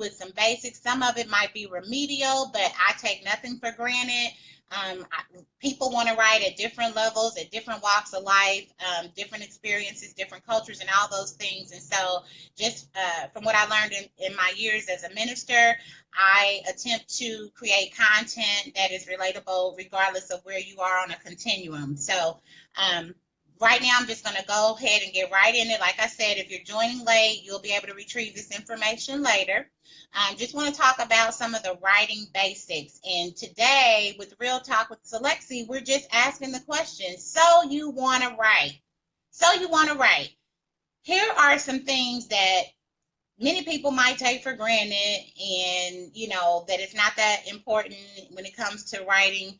with some basics. Some of it might be remedial, but I take nothing for granted. People want to write at different levels, at different walks of life, different experiences, different cultures, and all those things. And so, just from what I learned in my years as a minister, I attempt to create content that is relatable regardless of where you are on a continuum. So, right now, I'm just going to go ahead and get right in it. Like I said, if you're joining late, you'll be able to retrieve this information later. Just want to talk about some of the writing basics. And today, with Real Talk with CeleXy, we're just asking the question, so you want to write? So you want to write? Here are some things that many people might take for granted, and that it's not that important when it comes to writing,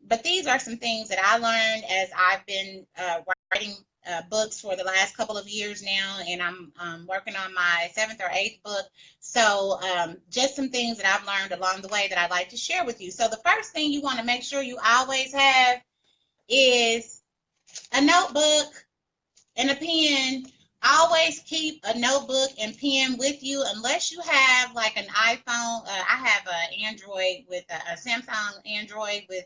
but these are some things that I learned as I've been writing books for the last couple of years now, and I'm working on my 7th or 8th book. So just some things that I've learned along the way that I'd like to share with you. So the first thing you want to make sure you always have is a notebook and a pen. Always keep a notebook and pen with you, unless you have like an iPhone. I have an Android with a Samsung Android with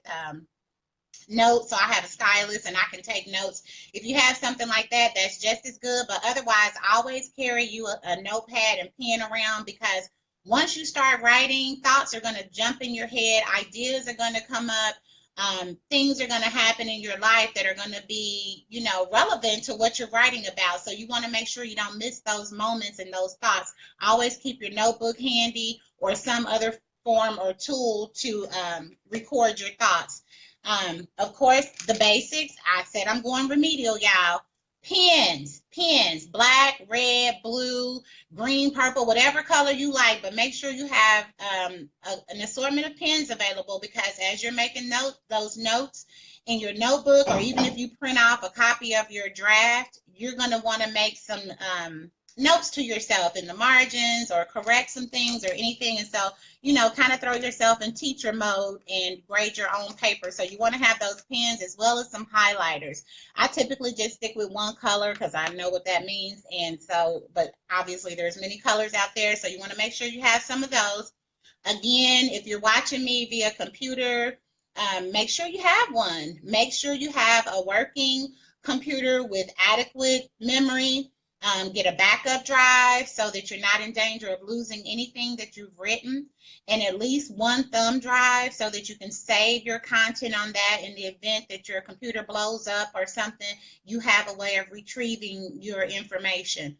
notes, so I have a stylus and I can take notes. If you have something like that, that's just as good. But otherwise, always carry you a notepad and pen around, because once you start writing, thoughts are going to jump in your head, ideas are going to come up. Things are going to happen in your life that are going to be, relevant to what you're writing about. So you want to make sure you don't miss those moments and those thoughts. Always keep your notebook handy or some other form or tool to record your thoughts. Of course, the basics. I said I'm going remedial, y'all. Pens, black, red, blue, green, purple, whatever color you like, but make sure you have an assortment of pens available, because as you're making those notes in your notebook, or even if you print off a copy of your draft, you're going to want to make some notes to yourself in the margins, or correct some things or anything. And so, kind of throw yourself in teacher mode and grade your own paper. So you want to have those pens as well as some highlighters. I typically just stick with one color because I know what that means. And so, but obviously there's many colors out there. So you want to make sure you have some of those. Again, if you're watching me via computer, make sure you have one. Make sure you have a working computer with adequate memory. Get a backup drive so that you're not in danger of losing anything that you've written, and at least one thumb drive so that you can save your content on that in the event that your computer blows up or something. You have a way of retrieving your information.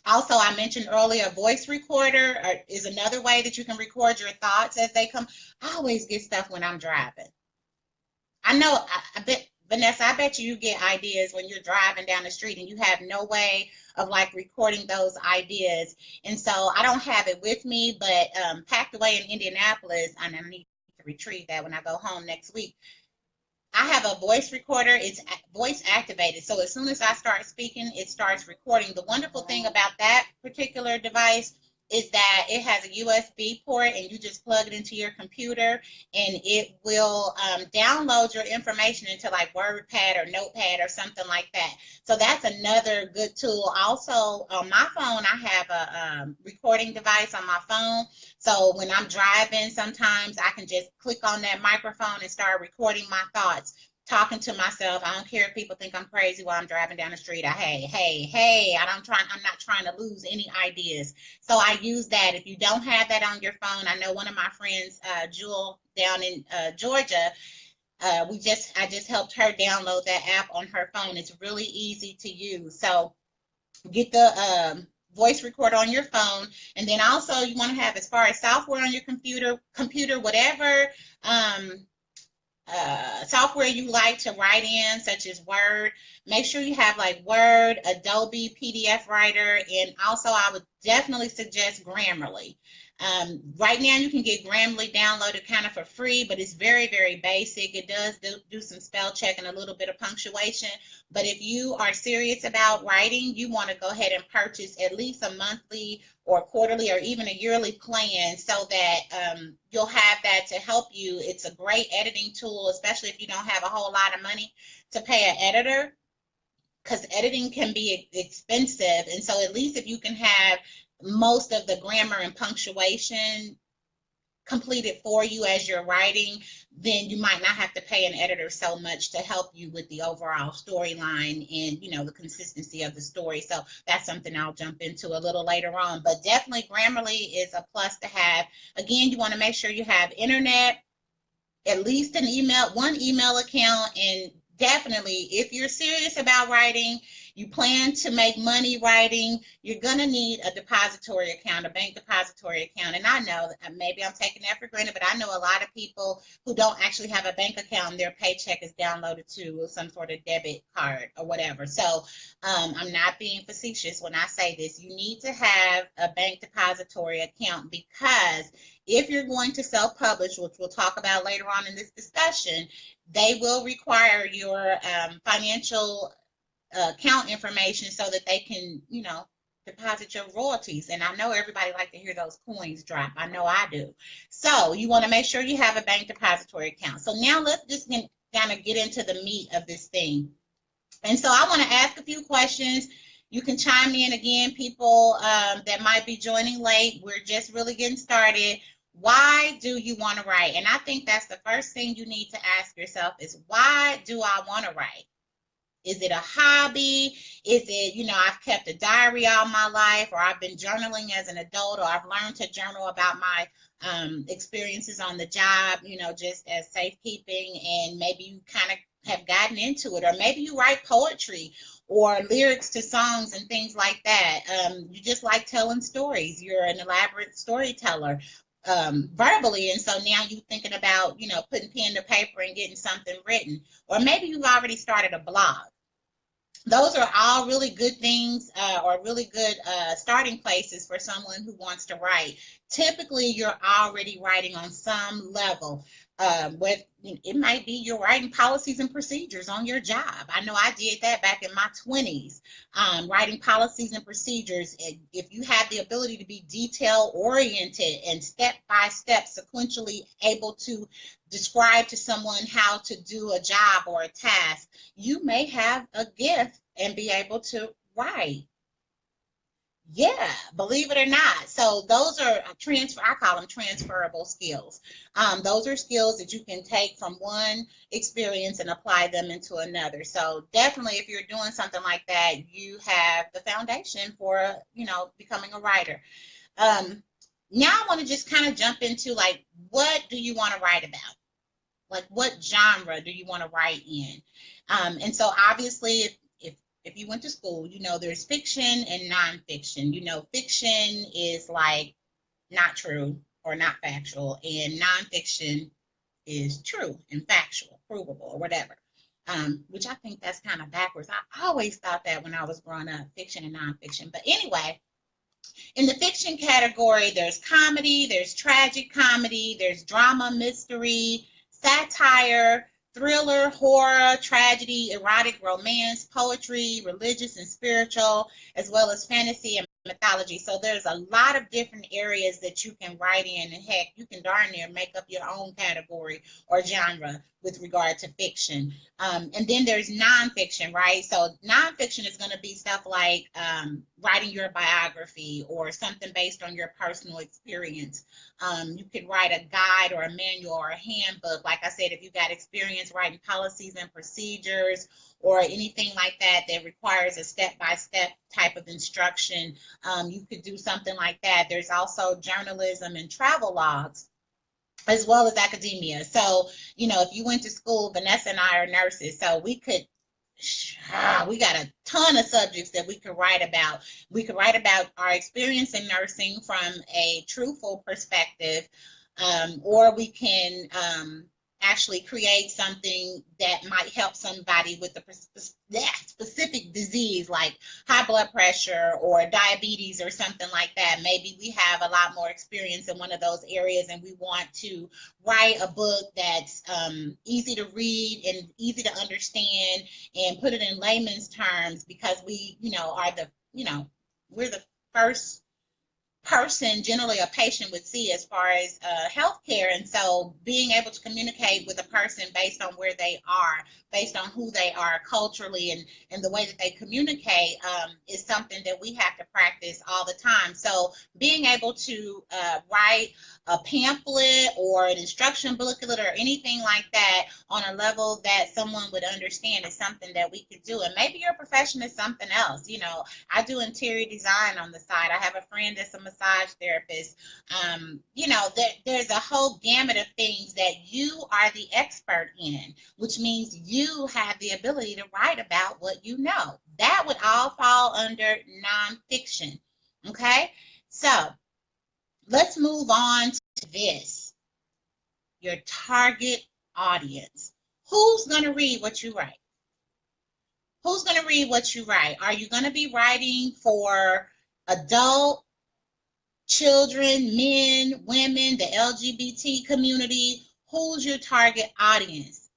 Also, I mentioned earlier, a voice recorder is another way that you can record your thoughts as they come. I always get stuff when I'm driving. I know, I bet, Vanessa, I bet you get ideas when you're driving down the street and you have no way of like recording those ideas. And so I don't have it with me, but packed away in Indianapolis, and I need to retrieve that when I go home next week. I have a voice recorder. It's voice activated. So as soon as I start speaking, it starts recording. The wonderful thing about that particular device is that it has a USB port, and you just plug it into your computer, and it will download your information into like WordPad or Notepad or something like that. So that's another good tool. Also, on my phone, I have a recording device on my phone. So when I'm driving, sometimes I can just click on that microphone and start recording my thoughts, talking to myself. I don't care if people think I'm crazy while I'm driving down the street. Hey, I'm not trying to lose any ideas. So I use that. If you don't have that on your phone, I know one of my friends, Jewel, down in Georgia, I just helped her download that app on her phone. It's really easy to use. So get the voice recorder on your phone, and then also you want to have, as far as software on your computer, whatever software you like to write in, such as Word. Make sure you have like Word, Adobe PDF Writer, and also I would definitely suggest Grammarly. Right now you can get Grammarly downloaded kind of for free, but it's very, very basic. It does do some spell check and a little bit of punctuation. But if you are serious about writing, you want to go ahead and purchase at least a monthly or quarterly or even a yearly plan, so that you'll have that to help you. It's a great editing tool, especially if you don't have a whole lot of money to pay an editor, because editing can be expensive. And so at least if you can have most of the grammar and punctuation completed for you as you're writing, then you might not have to pay an editor so much to help you with the overall storyline and, the consistency of the story. So that's something I'll jump into a little later on. But definitely Grammarly is a plus to have. Again, you want to make sure you have internet, at least one email account, and definitely if you're serious about writing, you plan to make money writing, you're going to need a depository account, a bank depository account. And I know that maybe I'm taking that for granted, but I know a lot of people who don't actually have a bank account and their paycheck is downloaded to some sort of debit card or whatever. So I'm not being facetious when I say this. You need to have a bank depository account, because if you're going to self-publish, which we'll talk about later on in this discussion, they will require your financial account information so that they can, deposit your royalties. And I know everybody like to hear those coins drop. I know I do. So you want to make sure you have a bank depository account. So now let's just kind of get into the meat of this thing. And so I want to ask a few questions. You can chime in again, people that might be joining late. We're just really getting started. Why do you want to write? And I think that's the first thing you need to ask yourself is, why do I want to write? Is it a hobby? Is it, I've kept a diary all my life, or I've been journaling as an adult, or I've learned to journal about my experiences on the job, just as safekeeping, and maybe you kind of have gotten into it, or maybe you write poetry or lyrics to songs and things like that. You just like telling stories. You're an elaborate storyteller verbally, and so now you're thinking about, putting pen to paper and getting something written, or maybe you've already started a blog. Those are all really good things, or really good starting places for someone who wants to write. Typically, you're already writing on some level. It might be you're writing policies and procedures on your job. I know I did that back in my 20s, writing policies and procedures. If you have the ability to be detail oriented and step by step, sequentially able to describe to someone how to do a job or a task, you may have a gift and be able to write. Yeah, believe it or not. So those are I call them transferable skills. Those are skills that you can take from one experience and apply them into another. So definitely, if you're doing something like that, you have the foundation for, becoming a writer. Now I want to just kind of jump into, like, what do you want to write about? Like, what genre do you want to write in? And so obviously, if you went to school, there's fiction and nonfiction. Fiction is like not true or not factual, and nonfiction is true and factual, provable, or whatever. Which I think that's kind of backwards. I always thought that when I was growing up, fiction and nonfiction. But anyway, in the fiction category, there's comedy, there's tragic comedy, there's drama, mystery, satire, thriller, horror, tragedy, erotic, romance, poetry, religious and spiritual, as well as fantasy and mythology. So there's a lot of different areas that you can write in, and heck, you can darn near make up your own category or genre with regard to fiction. And then there's nonfiction, right? So nonfiction is going to be stuff like writing your biography or something based on your personal experience. You could write a guide or a manual or a handbook. Like I said, if you got experience writing policies and procedures or anything like that that requires a step-by-step type of instruction, you could do something like that. There's also journalism and travel logs, as well as academia. So, if you went to school, Vanessa and I are nurses, so we got a ton of subjects that we could write about. We could write about our experience in nursing from a truthful perspective, or we can actually create something that might help somebody with a specific disease like high blood pressure or diabetes or something like that. Maybe we have a lot more experience in one of those areas and we want to write a book that's easy to read and easy to understand and put it in layman's terms, because we, are the, we're the first person, generally a patient, would see as far as healthcare. And so being able to communicate with a person based on where they are, based on who they are culturally, and the way that they communicate, is something that we have to practice all the time. So being able to write a pamphlet or an instruction booklet or anything like that on a level that someone would understand is something that we could do. And maybe your profession is something else. I do interior design on the side. I have a friend that's a massage therapist. There's a whole gamut of things that you are the expert in, which means you have the ability to write about what you know. That would all fall under nonfiction. Okay? So let's move on to this. Your target audience. Who's going to read what you write? Who's going to read what you write? Are you going to be writing for adult, children, men, women, the LGBT community? Who's your target audience?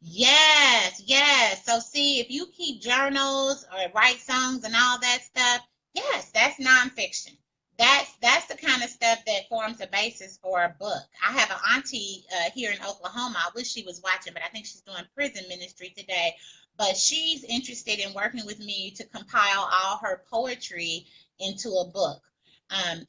Yes, yes. So see, if you keep journals or write songs and all that stuff, yes, that's nonfiction. That's the kind of stuff that forms a basis for a book. I have an auntie here in Oklahoma. I wish she was watching, but I think she's doing prison ministry today. But she's interested in working with me to compile all her poetry into a book.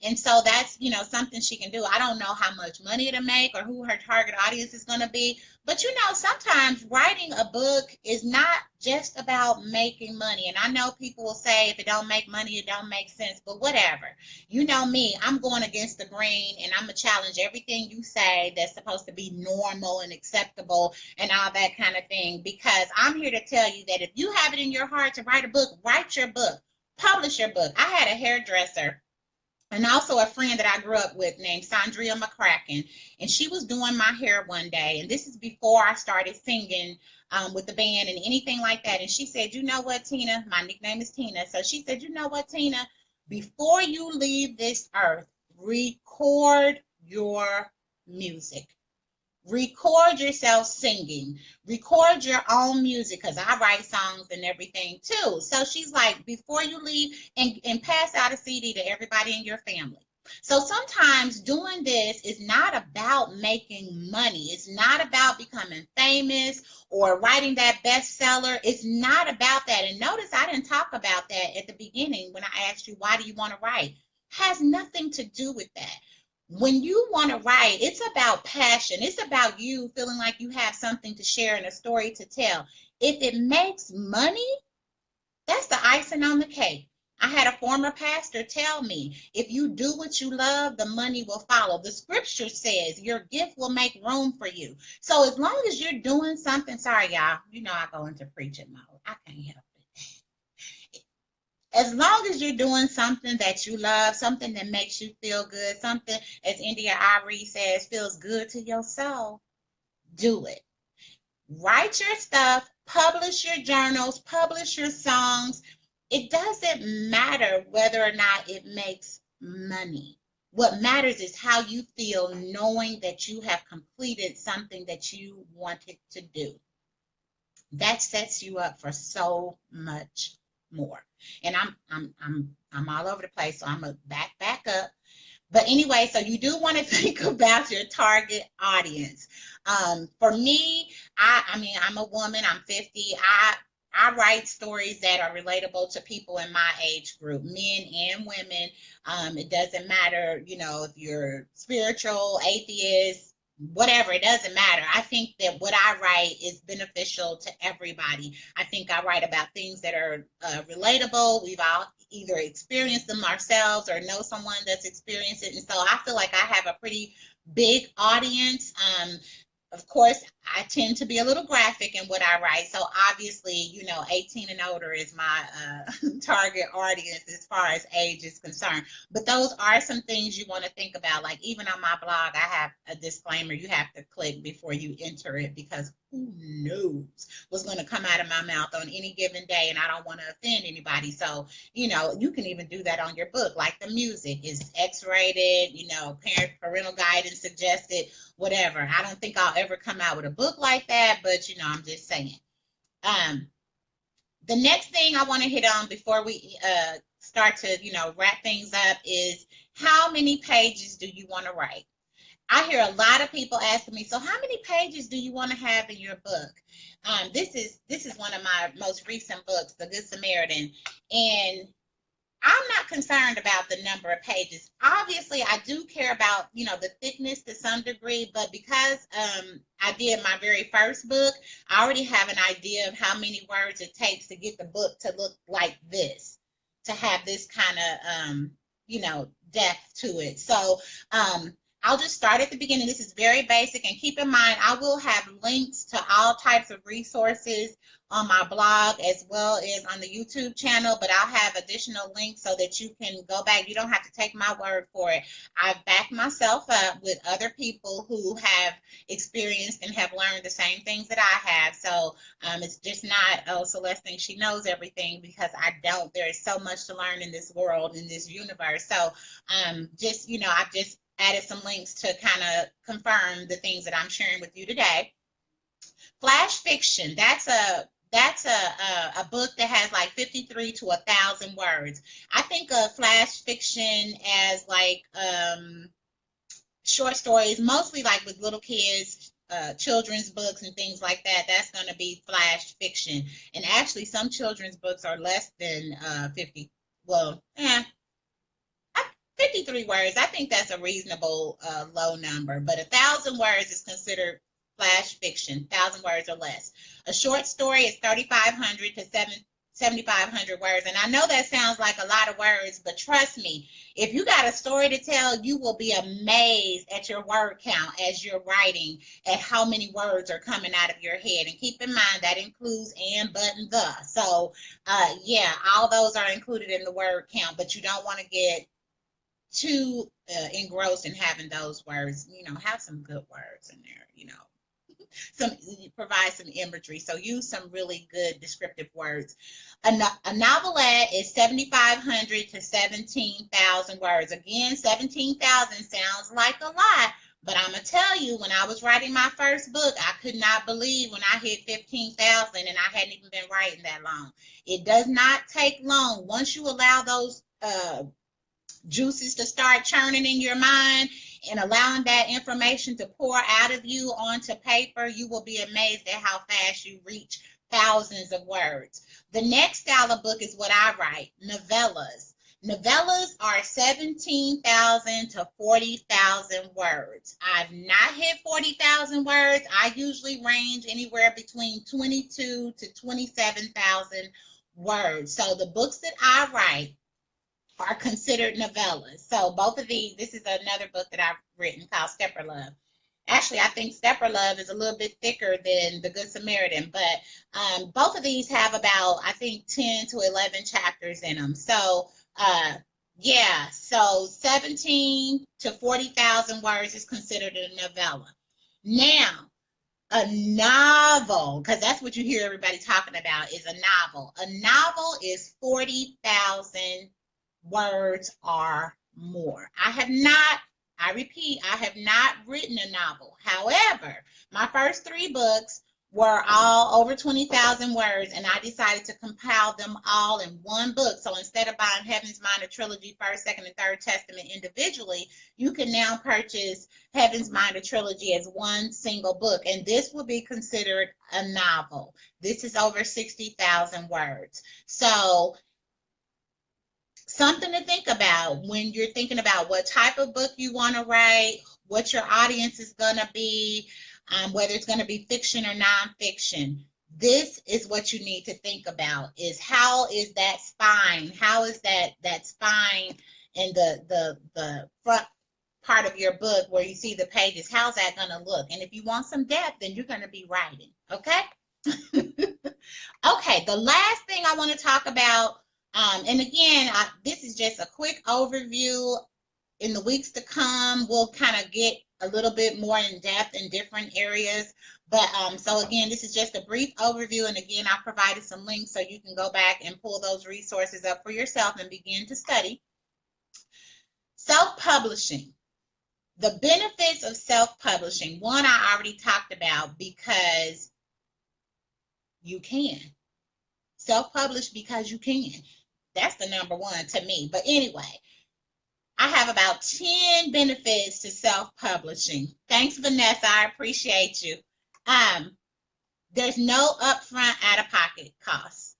And so that's, something she can do. I don't know how much money to make or who her target audience is going to be. But, sometimes writing a book is not just about making money. And I know people will say if it don't make money, it don't make sense. But whatever. You know me, I'm going against the grain, and I'm going to challenge everything you say that's supposed to be normal and acceptable and all that kind of thing. Because I'm here to tell you that if you have it in your heart to write a book, write your book. Publish your book. I had a hairdresser and also a friend that I grew up with named Sandria McCracken, and she was doing my hair one day, and this is before I started singing with the band and anything like that. And she said, "You know what, Tina?" My nickname is Tina. So she said, "You know what, Tina? Before you leave this earth, record your music." Record yourself singing, record your own music, because I write songs and everything too. So she's like, before you leave, and pass out a CD to everybody in your family. So sometimes doing this is not about making money. It's not about becoming famous or writing that bestseller. It's not about that. And notice I didn't talk about that at the beginning when I asked you, why do you want to write? Has nothing to do with that. When you want to write, it's about passion. It's about you feeling like you have something to share and a story to tell. If it makes money, that's the icing on the cake. I had a former pastor tell me, if you do what you love, the money will follow. The scripture says your gift will make room for you. So as long as you're doing something, sorry, y'all, I go into preaching mode. I can't help it. As long as you're doing something that you love, something that makes you feel good, something, as India Ari says, feels good to your soul, do it. Write your stuff, publish your journals, publish your songs. It doesn't matter whether or not it makes money. What matters is how you feel knowing that you have completed something that you wanted to do. That sets you up for so much more. And I'm all over the place, so I'm gonna back up. But anyway, so you do want to think about your target audience. For me, I mean, I'm a woman. I'm 50. I write stories that are relatable to people in my age group, men and women. It doesn't matter, if you're spiritual, atheist, whatever, it doesn't matter. I think that what I write is beneficial to everybody. I think I write about things that are relatable. We've all either experienced them ourselves or know someone that's experienced it. And so I feel like I have a pretty big audience. Of course, I tend to be a little graphic in what I write. So obviously, 18 and older is my target audience as far as age is concerned. But those are some things you want to think about. Like even on my blog, I have a disclaimer you have to click before you enter it, because who knows what's going to come out of my mouth on any given day, and I don't want to offend anybody. So, you can even do that on your book. Like the music is X-rated, parental guidance suggested, whatever. I don't think I'll ever come out with a book like that, but I'm just saying. The next thing I want to hit on before we start to, wrap things up is how many pages do you want to write? I hear a lot of people asking me, so how many pages do you want to have in your book? This is one of my most recent books, The Good Samaritan, and I'm not concerned about the number of pages. Obviously, I do care about, the thickness to some degree, but because I did my very first book, I already have an idea of how many words it takes to get the book to look like this, to have this kind of, depth to it. So I'll just start at the beginning. This is very basic, and keep in mind, I will have links to all types of resources on my blog as well as on the YouTube channel, but I'll have additional links so that you can go back. You don't have to take my word for it. I've backed myself up with other people who have experienced and have learned the same things that I have. So it's just not, oh, Celeste thinks she knows everything, because I don't. There is so much to learn in this world, in this universe. So I've just added some links to kind of confirm the things that I'm sharing with you today. Flash fiction, that's a book that has like 53 to 1,000 words. I think of flash fiction as like short stories, mostly like with little kids, children's books and things like that. That's going to be flash fiction. And actually, some children's books are less than 50. Well, 53 words. I think that's a reasonable low number, but 1,000 words is considered flash fiction, 1,000 words or less. A short story is 3,500 to 7,500 words. And I know that sounds like a lot of words, but trust me, if you got a story to tell, you will be amazed at your word count as you're writing, at how many words are coming out of your head. And keep in mind that includes and, but, and the. So yeah, all those are included in the word count, but you don't want to get too engrossed in having those words. Have some good words in there, some provide some imagery. So use some really good descriptive words. A novelette is 7,500 to 17,000 words. Again, 17,000 sounds like a lot, but I'm gonna tell you, when I was writing my first book, I could not believe when I hit 15,000, and I hadn't even been writing that long. It does not take long. Once you allow those juices to start churning in your mind and allowing that information to pour out of you onto paper, you will be amazed at how fast you reach thousands of words. The next style of book is what I write, novellas. Novellas are 17,000 to 40,000 words. I've not hit 40,000 words. I usually range anywhere between 22 to 27,000 words. So the books that I write are considered novellas. So both of these, this is another book that I've written called Stepper Love. Actually, I think Stepper Love is a little bit thicker than The Good Samaritan, but both of these have about, I think, 10 to 11 chapters in them. So yeah, so 17 to 40,000 words is considered a novella. Now, a novel, because that's what you hear everybody talking about, is a novel. A novel is 40,000 words or more. I repeat, I have not written a novel. However, my first 3 books were all over 20,000 words, and I decided to compile them all in one book. So instead of buying Heaven's Mind, a trilogy, First, Second, and Third Testament individually, you can now purchase Heaven's Mind, a trilogy as one single book, and this will be considered a novel. This is over 60,000 words. So something to think about when you're thinking about what type of book you want to write, what your audience is going to be, whether it's going to be fiction or nonfiction. This is what you need to think about, is how is that spine? How is that spine in the front part of your book where you see the pages? How's that going to look? And if you want some depth, then you're going to be writing, okay? Okay, the last thing I want to talk about, and again, this is just a quick overview. In the weeks to come, we'll kind of get a little bit more in depth in different areas. But so again, this is just a brief overview. And again, I provided some links so you can go back and pull those resources up for yourself and begin to study. Self-publishing. The benefits of self-publishing. One, I already talked about, because you can. Self-publish because you can. That's the number one to me. But anyway, I have about 10 benefits to self-publishing. Thanks, Vanessa. I appreciate you. Um, there's no upfront out-of-pocket costs.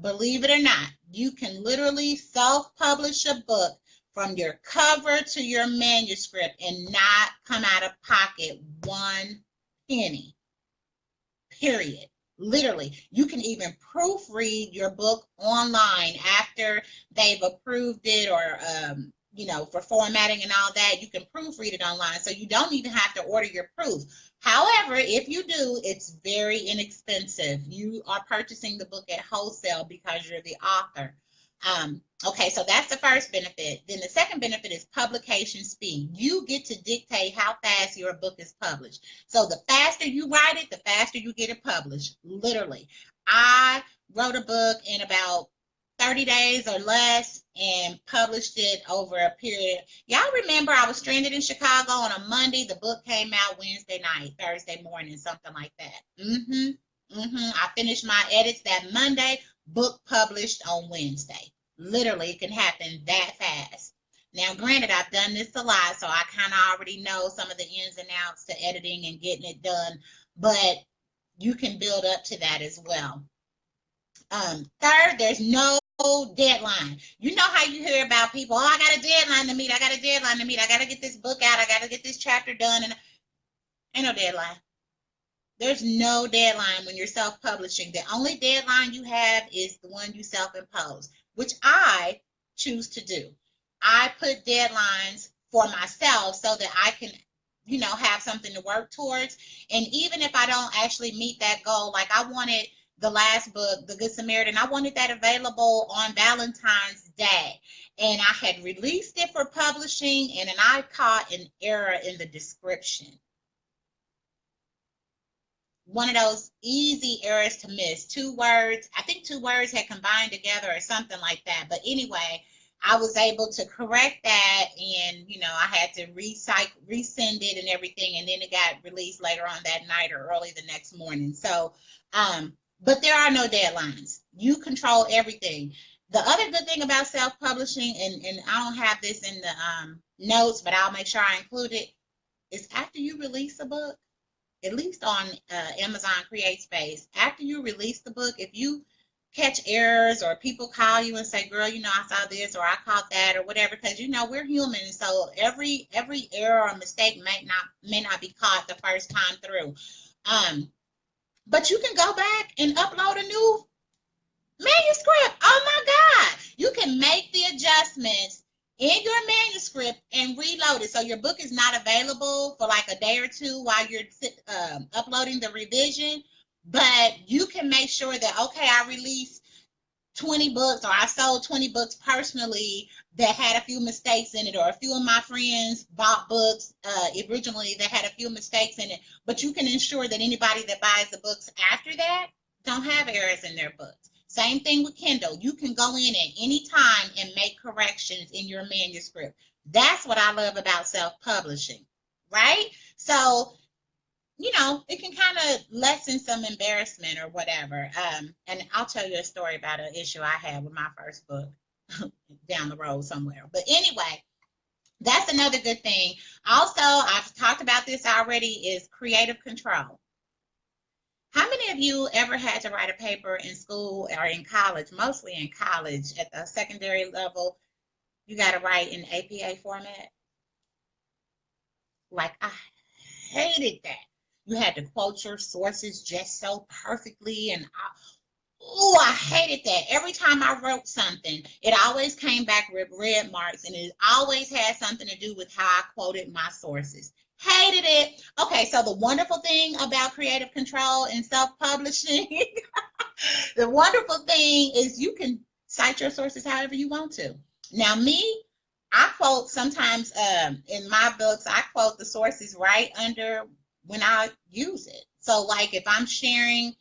Believe it or not, you can literally self-publish a book from your cover to your manuscript and not come out of pocket one penny. Period. Literally, you can even proofread your book online after they've approved it, or for formatting and all that. You can proofread it online, so you don't even have to order your proof. However, if you do, it's very inexpensive. You are purchasing the book at wholesale because you're the author. Okay, so that's the first benefit. Then the second benefit is publication speed. You get to dictate how fast your book is published. So the faster you write it, the faster you get it published. Literally. I wrote a book in about 30 days or less and published it over a period. Y'all remember I was stranded in Chicago on a Monday. The book came out Wednesday night, Thursday morning, something like that. I finished my edits that Monday, book published on Wednesday. Literally, it can happen that fast. Now, granted, I've done this a lot, so I kind of already know some of the ins and outs to editing and getting it done, but you can build up to that as well. Third, there's no deadline. You know how you hear about people, oh, I got a deadline to meet, I got a deadline to meet, I got to get this book out, I got to get this chapter done, and ain't no deadline. There's no deadline when you're self-publishing. The only deadline you have is the one you self-impose, which I choose to do. I put deadlines for myself so that I can, have something to work towards. And even if I don't actually meet that goal, like I wanted the last book, The Good Samaritan, I wanted that available on Valentine's Day. And I had released it for publishing, and then I caught an error in the description. One of those easy errors to miss. 2 words, I think 2 words had combined together or something like that. But anyway, I was able to correct that, and I had to resend it and everything, and then it got released later on that night or early the next morning. So, but there are no deadlines. You control everything. The other good thing about self-publishing, and I don't have this in the notes, but I'll make sure I include it, is after you release a book, at least on Amazon CreateSpace, after you release the book, if you catch errors or people call you and say, girl, I saw this or I caught that or whatever, because we're human, so every error or mistake may not be caught the first time through. But you can go back and upload a new manuscript. Oh my God. You can make the adjustments in your manuscript and reload it. So your book is not available for like a day or two while you're uploading the revision, but you can make sure that, okay, I released 20 books, or I sold 20 books personally that had a few mistakes in it, or a few of my friends bought books originally that had a few mistakes in it, but you can ensure that anybody that buys the books after that don't have errors in their books. Same thing with Kindle. You can go in at any time and make corrections in your manuscript. That's what I love about self-publishing, right? So, it can kind of lessen some embarrassment or whatever. And I'll tell you a story about an issue I had with my first book down the road somewhere. But anyway, that's another good thing. Also, I've talked about this already, is creative control. How many of you ever had to write a paper in school or in college, mostly in college, at the secondary level, you got to write in APA format? Like, I hated that. You had to quote your sources just so perfectly, and I hated that. Every time I wrote something, it always came back with red marks, and it always had something to do with how I quoted my sources. Hated it. Okay, so the wonderful thing about creative control and self-publishing, the wonderful thing is you can cite your sources however you want to. Now, me, I quote sometimes in my books, I quote the sources right under when I use it. So like if I'm sharing,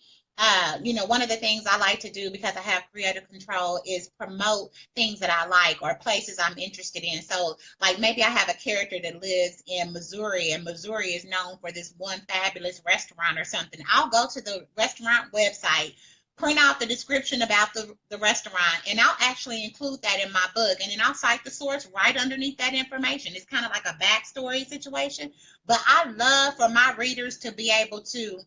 one of the things I like to do, because I have creative control, is promote things that I like or places I'm interested in. So like maybe I have a character that lives in Missouri, and Missouri is known for this one fabulous restaurant or something. I'll go to the restaurant website, print out the description about the restaurant, and I'll actually include that in my book, and then I'll cite the source right underneath that information. It's kind of like a backstory situation, but I love for my readers to be able to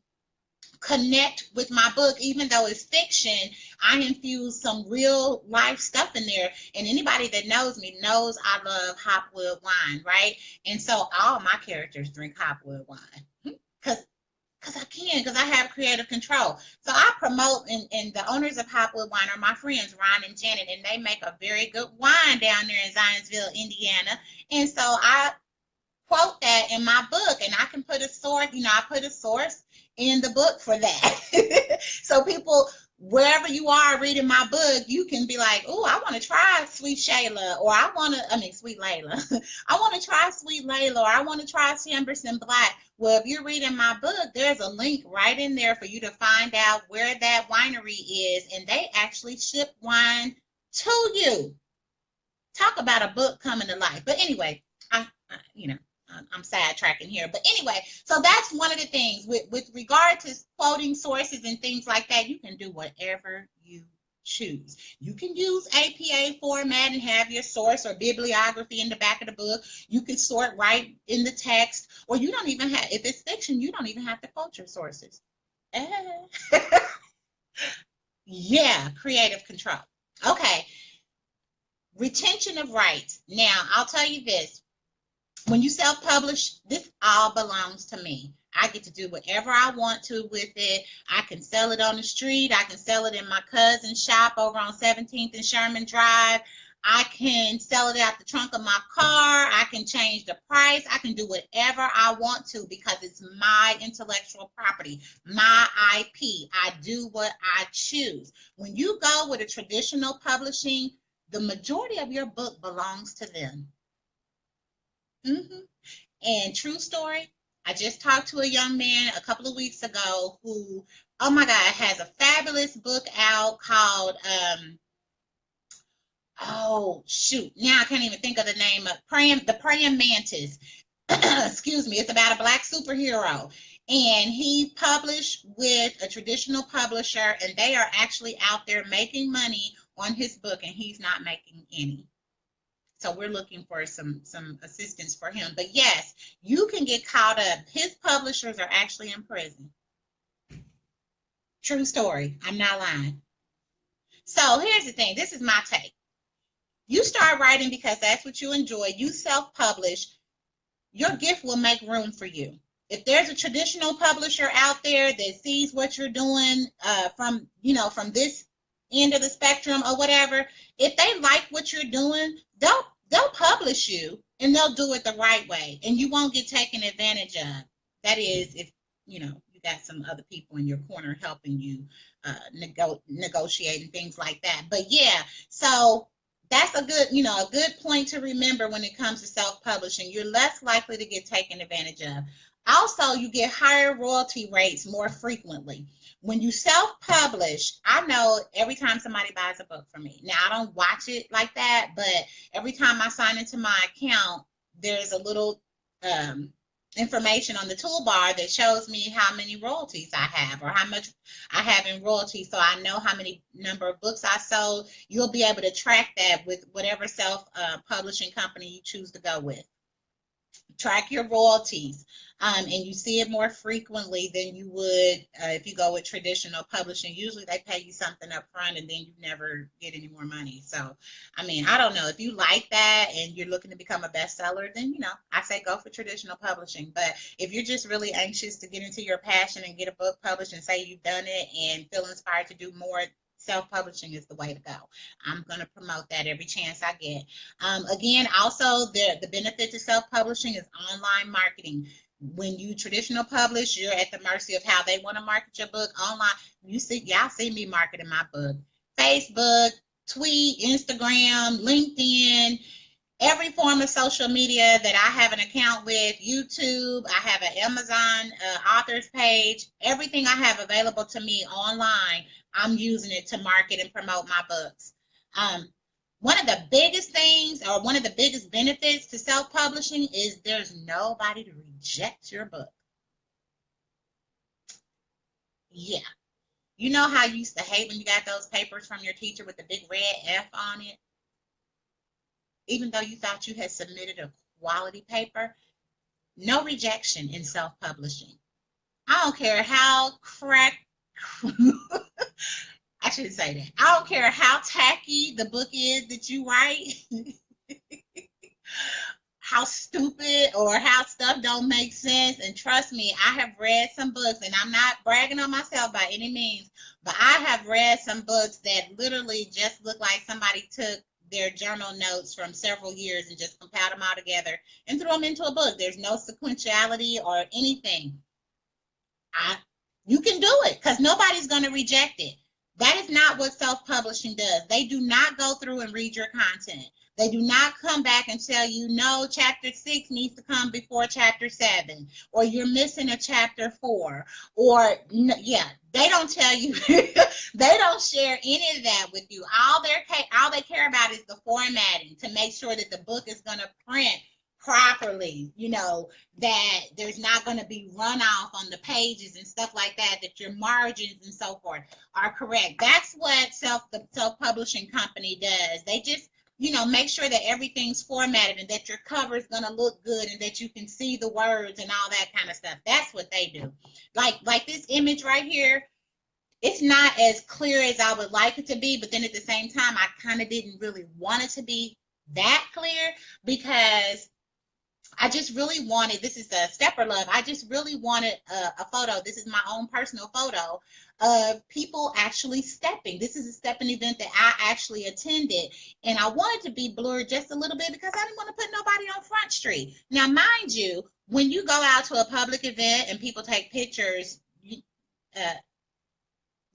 connect with my book. Even though it's fiction, I infuse some real life stuff in there, and anybody that knows me knows I love hopwood wine, right? And so all my characters drink hopwood wine because I can, because I have creative control. So I promote, and the owners of Hopwood Wine are my friends, Ron and Janet, and they make a very good wine down there in Zionsville, Indiana. And so I quote that in my book, and I can put a source, I put a source in the book for that. So people, wherever you are reading my book, you can be like, oh, I want to try Sweet Shayla, or Sweet Layla. I want to try Sweet Layla, or I want to try Chamberson Black. Well, if you're reading my book, there's a link right in there for you to find out where that winery is, and they actually ship wine to you. Talk about a book coming to life. But anyway, I'm sidetracking here. But anyway, so that's one of the things with regard to quoting sources and things like that. You can do whatever you choose. You can use APA format and have your source or bibliography in the back of the book. You can sort right in the text, or you don't even have, if it's fiction, you don't even have to quote your sources. Yeah, creative control. Okay. Retention of rights. Now, I'll tell you this. When you self-publish, this all belongs to me. I get to do whatever I want to with it. I can sell it on the street. I can sell it in my cousin's shop over on 17th and Sherman Drive. I can sell it out the trunk of my car. I can change the price. I can do whatever I want to because it's my intellectual property, my IP. I do what I choose. When you go with a traditional publishing, the majority of your book belongs to them. And true story, I just talked to a young man a couple of weeks ago who, oh my God, has a fabulous book out called, oh shoot, now I can't even think of the name of the Praying Mantis. Excuse me, it's about a Black superhero. And he published with a traditional publisher, and they are actually out there making money on his book, and he's not making any. So we're looking for some assistance for him. But yes, you can get caught up. His publishers are actually in prison. True story. I'm not lying. So here's the thing. This is my take. You start writing because that's what you enjoy. You self-publish. Your gift will make room for you. If there's a traditional publisher out there that sees what you're doing from this end of the spectrum or whatever, if they like what you're doing, they'll publish you, and they'll do it the right way, and you won't get taken advantage of. That is, if you got some other people in your corner helping you negotiate and things like that. But yeah, so that's a good point to remember when it comes to self-publishing. You're less likely to get taken advantage of. Also, you get higher royalty rates more frequently. When you self-publish, I know every time somebody buys a book from me. Now, I don't watch it like that, but every time I sign into my account, there's a little information on the toolbar that shows me how many royalties I have or how much I have in royalties, so I know how many number of books I sold. You'll be able to track that with whatever self-publishing company you choose to go with. Track your royalties, and you see it more frequently than you would if you go with traditional publishing. Usually they pay you something up front and then you never get any more money. So, I mean, I don't know. If you like that and you're looking to become a bestseller, then, I say go for traditional publishing. But if you're just really anxious to get into your passion and get a book published and say you've done it and feel inspired to do more, self-publishing is the way to go. I'm going to promote that every chance I get. Again, also the benefit to self-publishing is online marketing. When you traditional publish, you're at the mercy of how they want to market your book. Online, y'all see me marketing my book. Facebook, tweet, Instagram, LinkedIn, every form of social media that I have an account with, YouTube, I have an Amazon authors page, everything I have available to me online, I'm using it to market and promote my books. One of the biggest things, or one of the biggest benefits to self-publishing is there's nobody to reject your book. Yeah. You know how you used to hate when you got those papers from your teacher with the big red F on it, even though you thought you had submitted a quality paper? No rejection in self-publishing. I don't care how crack. I shouldn't say that. I don't care how tacky the book is that you write, how stupid or how stuff don't make sense. And trust me, I have read some books, and I'm not bragging on myself by any means, but I have read some books that literally just look like somebody took their journal notes from several years and just compiled them all together and threw them into a book. There's no sequentiality or anything. I, you can do it because nobody's going to reject it. That is not what self-publishing does. They do not go through and read your content. They do not come back and tell you, no, chapter 6 needs to come before chapter 7, or you're missing a chapter 4, or yeah, they don't tell you. They don't share any of that with you. All they care about is the formatting to make sure that the book is going to print properly, that there's not going to be runoff on the pages and stuff like that, that your margins and so forth are correct. That's what the self-publishing company does. They just, make sure that everything's formatted and that your cover is going to look good and that you can see the words and all that kind of stuff. That's what they do. Like this image right here, it's not as clear as I would like it to be, but then at the same time, I kind of didn't really want it to be that clear because I just really wanted, this is the Stepper Love, I just really wanted a photo. This is my own personal photo of people actually stepping. This is a stepping event that I actually attended, and I wanted to be blurred just a little bit because I didn't want to put nobody on Front Street. Now, mind you, when you go out to a public event and people take pictures, uh,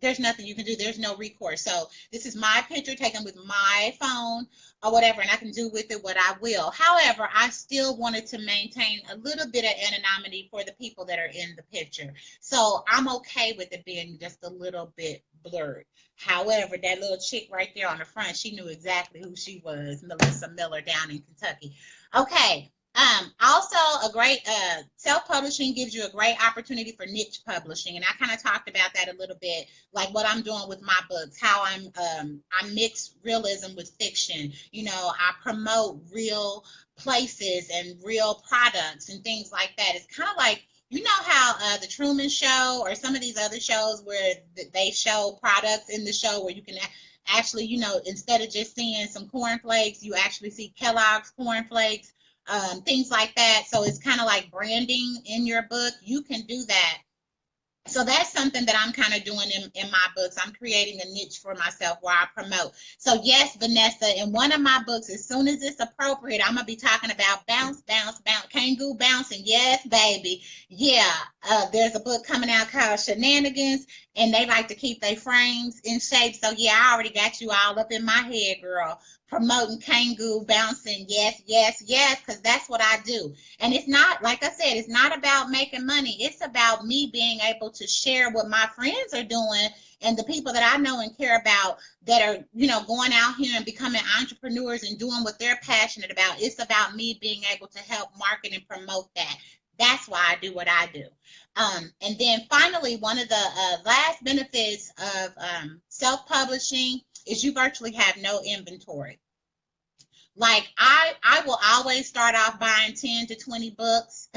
there's nothing you can do. There's no recourse. So this is my picture taken with my phone or whatever, and I can do with it what I will. However, I still wanted to maintain a little bit of anonymity for the people that are in the picture. So I'm okay with it being just a little bit blurred. However, that little chick right there on the front, she knew exactly who she was, Melissa Miller down in Kentucky. Okay. Also, a great self-publishing gives you a great opportunity for niche publishing, and I kind of talked about that a little bit, like what I'm doing with my books, how I mix realism with fiction. I promote real places and real products and things like that. It's kind of like, how the Truman Show or some of these other shows where they show products in the show where you can actually, instead of just seeing some cornflakes, you actually see Kellogg's cornflakes, things like that. So it's kind of like branding in your book. You can do that. So that's something that I'm kind of doing in my books. I'm creating a niche for myself where I promote. So yes, Vanessa, in one of my books, as soon as it's appropriate, I'm going to be talking about bounce, bounce, bounce, kangaroo bouncing. Yes, baby. Yeah. There's a book coming out called Shenanigans, and they like to keep their frames in shape. So yeah, I already got you all up in my head, girl. Promoting kangaroo bouncing. Yes, yes, yes, because that's what I do. And it's not, like I said, it's not about making money. It's about me being able to share what my friends are doing and the people that I know and care about that are, going out here and becoming entrepreneurs and doing what they're passionate about. It's about me being able to help market and promote that. That's why I do what I do. And then finally, one of the last benefits of self-publishing is you virtually have no inventory. Like I will always start off buying 10 to 20 books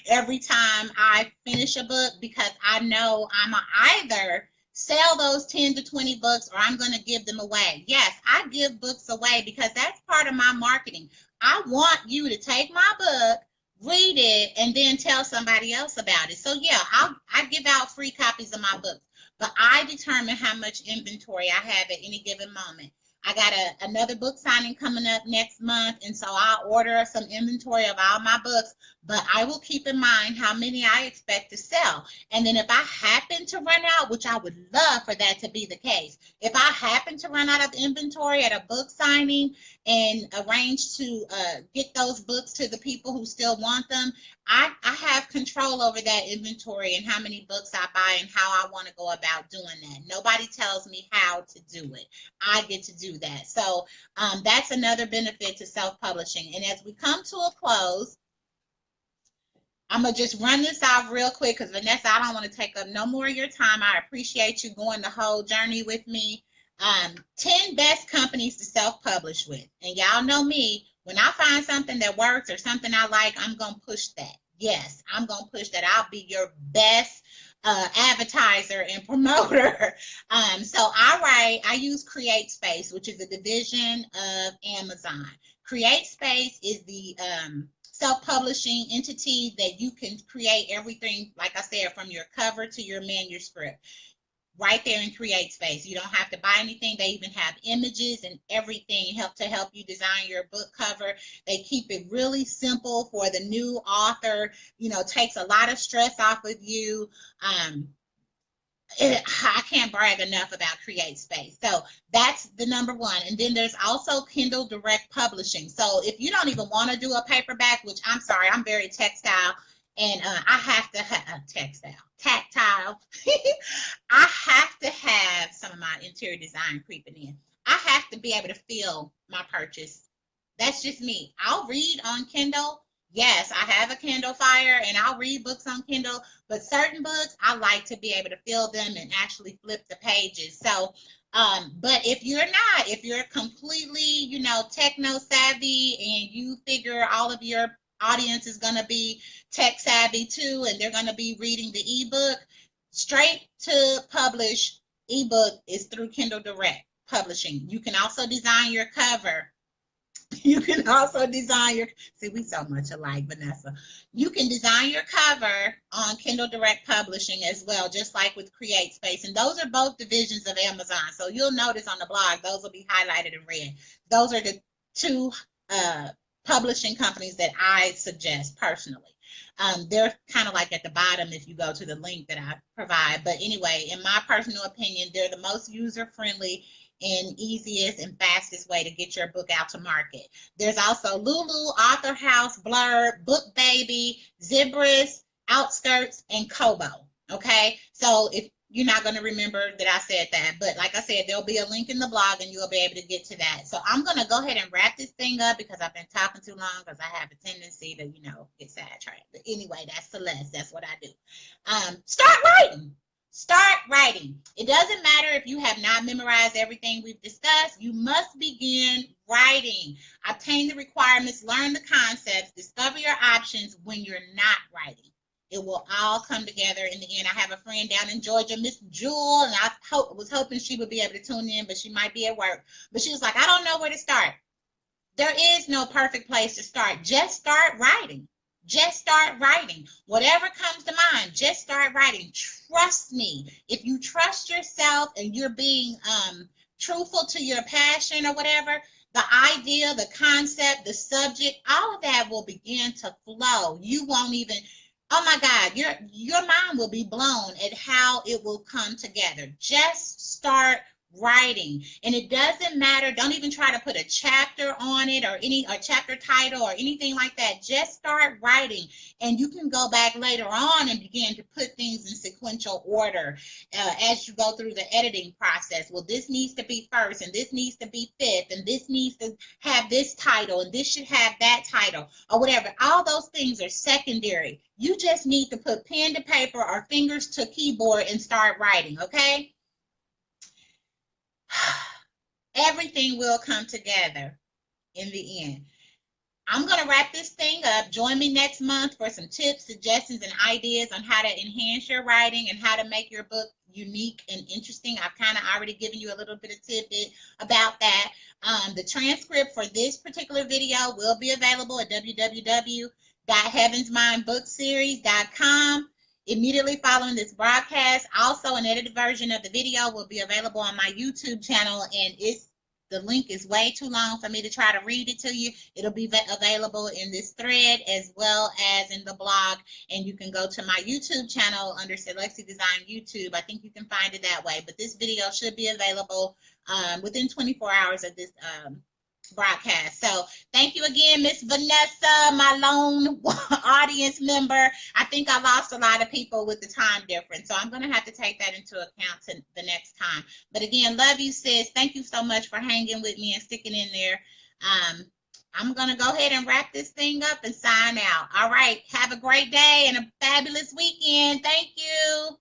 every time I finish a book because I know I'm either sell those 10 to 20 books or I'm going to give them away. Yes, I give books away because that's part of my marketing. I want you to take my book, read it, and then tell somebody else about it. So yeah, I give out free copies of my books, but I determine how much inventory I have at any given moment. I got another book signing coming up next month, and so I'll order some inventory of all my books, but I will keep in mind how many I expect to sell. And then if I happen to run out, which I would love for that to be the case, if I happen to run out of inventory at a book signing and arrange to get those books to the people who still want them, I have control over that inventory and how many books I buy and how I want to go about doing that. Nobody tells me how to do it. I get to do that. So that's another benefit to self-publishing. And as we come to a close, I'm going to just run this off real quick because, Vanessa, I don't want to take up no more of your time. I appreciate you going the whole journey with me. 10 best companies to self-publish with. And y'all know me, when I find something that works or something I like, I'm going to push that. Yes, I'm going to push that. I'll be your best advertiser and promoter. I use CreateSpace, which is a division of Amazon. CreateSpace is the self-publishing entity that you can create everything, like I said, from your cover to your manuscript right there in CreateSpace. You don't have to buy anything. They even have images and everything to help you design your book cover. They keep it really simple for the new author. You know, takes a lot of stress off of you. I can't brag enough about CreateSpace. So that's the number one. And then there's also Kindle Direct Publishing. So if you don't even want to do a paperback, which I'm sorry, I'm very textile, and I have to have tactile. I have to have some of my interior design creeping in. I have to be able to feel my purchase. That's just me. I'll read on Kindle. Yes, I have a Kindle Fire and I'll read books on Kindle, but certain books I like to be able to feel them and actually flip the pages. So, but if you're completely, you know, techno savvy and you figure all of your audience is going to be tech savvy too, and they're going to be reading the ebook, straight to publish ebook is through Kindle Direct Publishing. You can also design your cover. You can also design your, see, we so much alike, Vanessa. You can design your cover on Kindle Direct Publishing as well, just like with CreateSpace. And those are both divisions of Amazon. So you'll notice on the blog, those will be highlighted in red. Those are the two publishing companies that I suggest personally. They're kind of like at the bottom if you go to the link that I provide. But anyway, in my personal opinion, they're the most user-friendly and easiest and fastest way to get your book out to market. There's also Lulu, Author House, Blurb, Book Baby, Zebras, Outskirts, and Kobo. Okay, so if you're not going to remember that I said that, but like I said, there'll be a link in the blog and you'll be able to get to that. So I'm going to go ahead and wrap this thing up because I've been talking too long because I have a tendency to, you know, get sidetracked. But anyway, that's Celeste. That's what I do. Start writing. Start writing. It doesn't matter if you have not memorized everything we've discussed. You must begin writing. Obtain the requirements, learn the concepts, discover your options when you're not writing. It will all come together in the end. I have a friend down in Georgia, Miss Jewel, and I was hoping she would be able to tune in, but she might be at work. But she was like, I don't know where to start. There is no perfect place to start. Just start writing. Just start writing. Whatever comes to mind, just start writing. Trust me. If you trust yourself and you're being truthful to your passion or whatever, the idea, the concept, the subject, all of that will begin to flow. You won't even, oh my God, your mind will be blown at how it will come together. Just start writing. And it doesn't matter, don't even try to put a chapter on it or a chapter title or anything like that. Just start writing, and you can go back later on and begin to put things in sequential order as you go through the editing process. Well, this needs to be first, and this needs to be fifth, and this needs to have this title, and this should have that title, or whatever. All those things are secondary. You just need to put pen to paper or fingers to keyboard and start writing, okay? Everything will come together in the end. I'm going to wrap this thing up. Join me next month for some tips, suggestions, and ideas on how to enhance your writing and how to make your book unique and interesting. I've kind of already given you a little bit of tidbit about that. The transcript for this particular video will be available at www.heavensmindbookseries.com. Immediately following this broadcast. Also, an edited version of the video will be available on my YouTube channel, and the link is way too long for me to try to read it to you. It'll be available in this thread as well as in the blog, and you can go to my YouTube channel under CeleXy Design YouTube. I think you can find it that way, but this video should be available within 24 hours of this broadcast. So thank you again, Miss Vanessa, my lone audience member. I think I lost a lot of people with the time difference, so I'm going to have to take that into account the next time. But again, love you, sis. Thank you so much for hanging with me and sticking in there. I'm going to go ahead and wrap this thing up and sign out. All right. Have a great day and a fabulous weekend. Thank you.